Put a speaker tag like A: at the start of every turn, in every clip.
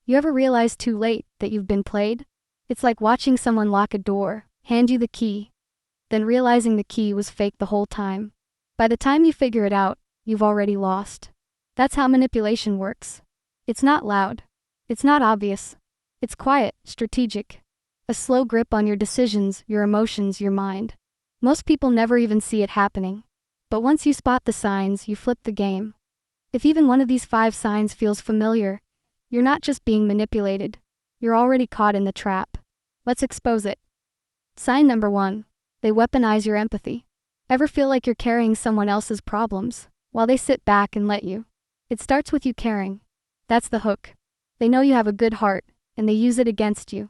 A: You ever realize too late that you've been played? It's like watching someone lock a door, hand you the key, then realizing the key was fake the whole time. By the time you figure it out, you've already lost. That's how manipulation works. It's not loud. It's not obvious. It's quiet, strategic. A slow grip on your decisions, your emotions, your mind. Most people never even see it happening. But once you spot the signs, you flip the game. If even one of these 5 signs feels familiar, you're not just being manipulated. You're already caught in the trap. Let's expose it. Sign number 1. They weaponize your empathy. Ever feel like you're carrying someone else's problems, while they sit back and let you? It starts with you caring. That's the hook. They know you have a good heart, and they use it against you.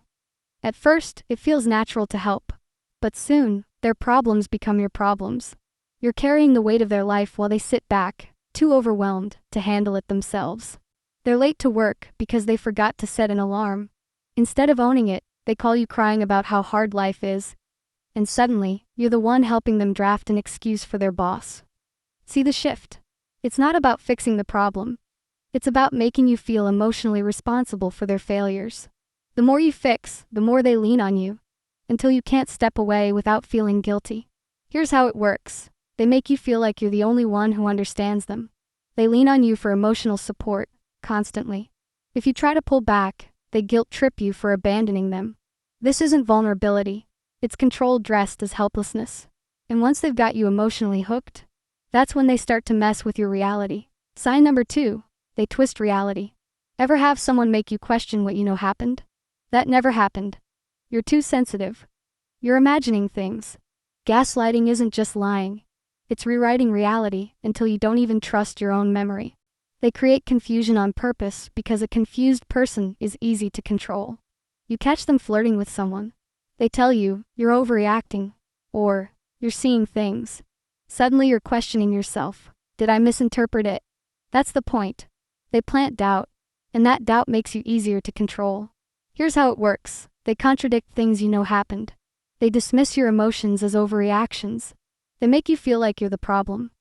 A: At first, it feels natural to help. But soon, their problems become your problems. You're carrying the weight of their life while they sit back, too overwhelmed to handle it themselves. They're late to work because they forgot to set an alarm. Instead of owning it, they call you crying about how hard life is. And suddenly, you're the one helping them draft an excuse for their boss. See the shift? It's not about fixing the problem. It's about making you feel emotionally responsible for their failures. The more you fix, the more they lean on you, until you can't step away without feeling guilty. Here's how it works. They make you feel like you're the only one who understands them. They lean on you for emotional support, constantly. If you try to pull back, they guilt-trip you for abandoning them. This isn't vulnerability. It's control dressed as helplessness. And once they've got you emotionally hooked, that's when they start to mess with your reality. Sign number 2. They twist reality. Ever have someone make you question what you know happened? That never happened. You're too sensitive. You're imagining things. Gaslighting isn't just lying. It's rewriting reality until you don't even trust your own memory. They create confusion on purpose because a confused person is easy to control. You catch them flirting with someone. They tell you, you're overreacting, or, you're seeing things. Suddenly you're questioning yourself. Did I misinterpret it? That's the point. They plant doubt, and that doubt makes you easier to control. Here's how it works. They contradict things you know happened. They dismiss your emotions as overreactions. They make you feel like you're the problem.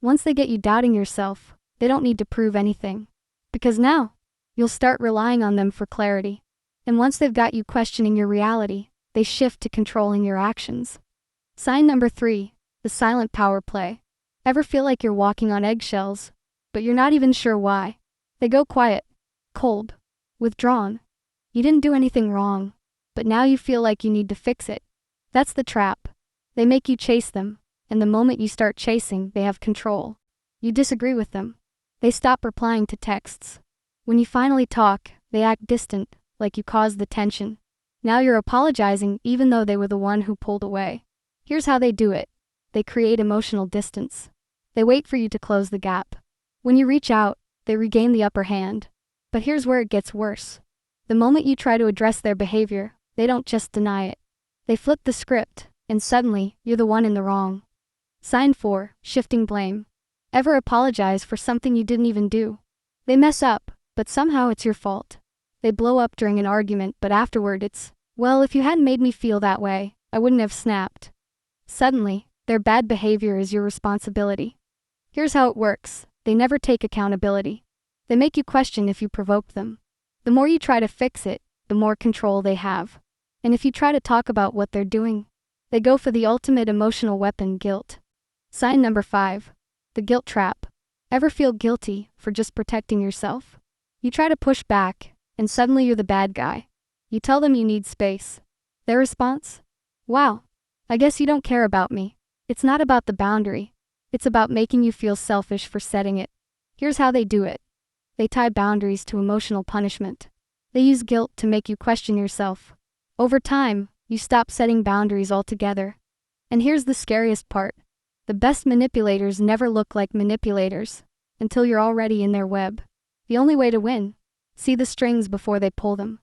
A: Once they get you doubting yourself, they don't need to prove anything. Because now, you'll start relying on them for clarity. And once they've got you questioning your reality, they shift to controlling your actions. Sign number 3. The silent power play. Ever feel like you're walking on eggshells, but you're not even sure why? They go quiet, cold, withdrawn. You didn't do anything wrong, but now you feel like you need to fix it. That's the trap. They make you chase them, and the moment you start chasing, they have control. You disagree with them. They stop replying to texts. When you finally talk, they act distant, like you caused the tension. Now you're apologizing even though they were the one who pulled away. Here's how they do it. They create emotional distance. They wait for you to close the gap. When you reach out, they regain the upper hand. But here's where it gets worse. The moment you try to address their behavior, they don't just deny it. They flip the script, and suddenly, you're the one in the wrong. Sign 4. Shifting blame. Ever apologize for something you didn't even do? They mess up, but somehow it's your fault. They blow up during an argument, but afterward it's, well, if you hadn't made me feel that way, I wouldn't have snapped. Suddenly, their bad behavior is your responsibility. Here's how it works. They never take accountability. They make you question if you provoked them. The more you try to fix it, the more control they have. And if you try to talk about what they're doing, they go for the ultimate emotional weapon, guilt. Sign number 5. The guilt trap. Ever feel guilty for just protecting yourself? You try to push back, and suddenly you're the bad guy. You tell them you need space. Their response? Wow, I guess you don't care about me. It's not about the boundary. It's about making you feel selfish for setting it. Here's how they do it. They tie boundaries to emotional punishment. They use guilt to make you question yourself. Over time, you stop setting boundaries altogether. And here's the scariest part. The best manipulators never look like manipulators until you're already in their web. The only way to win: see the strings before they pull them.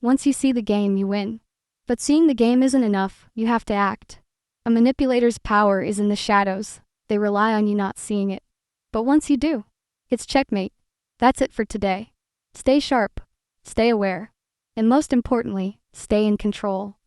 A: Once you see the game, you win. But seeing the game isn't enough, you have to act. A manipulator's power is in the shadows. They rely on you not seeing it. But once you do, it's checkmate. That's it for today. Stay sharp, stay aware, and most importantly, stay in control.